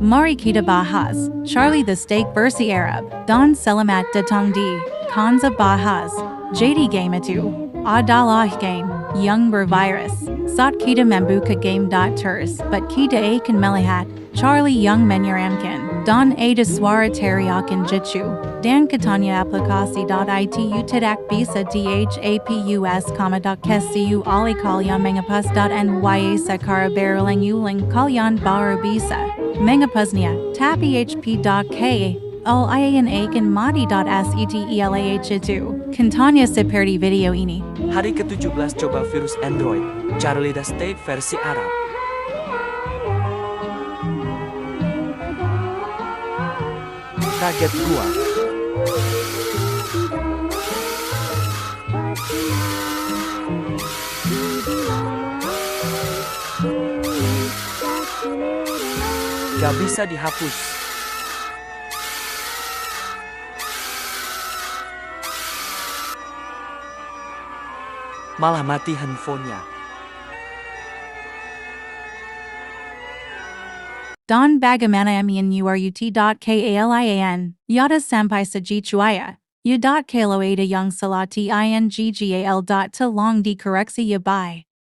Mari kita bahas, Charlie the Steak versi Arab, Don Selamat Datang di, Kanza bahas, JD game itu, adalah game, yang bervirus, saat kita membuka game.ters, but kita akan melihat, Charlie yang menyeramkan, dan ada suara teriakan jitu, dan katanya aplikasi.itu tidak bisa dhapus, kesiu oleh kalian mengapus.nya secara berulang-ulang kalian baru bisa mengapusnya, tapi hp.ke Al-Iayan akan mati.setelah itu. Kantanya seperti video ini. Hari ke-17 coba virus Android, Charlie the Steak versi Arab. Kaget gua. Gak bisa dihapus. Malah mati handphonenya. Don bagaimana amian urut.kalian, yada sampai segitu u.kalo ada yang salah tinggal.tolong dikoreksi ya bye.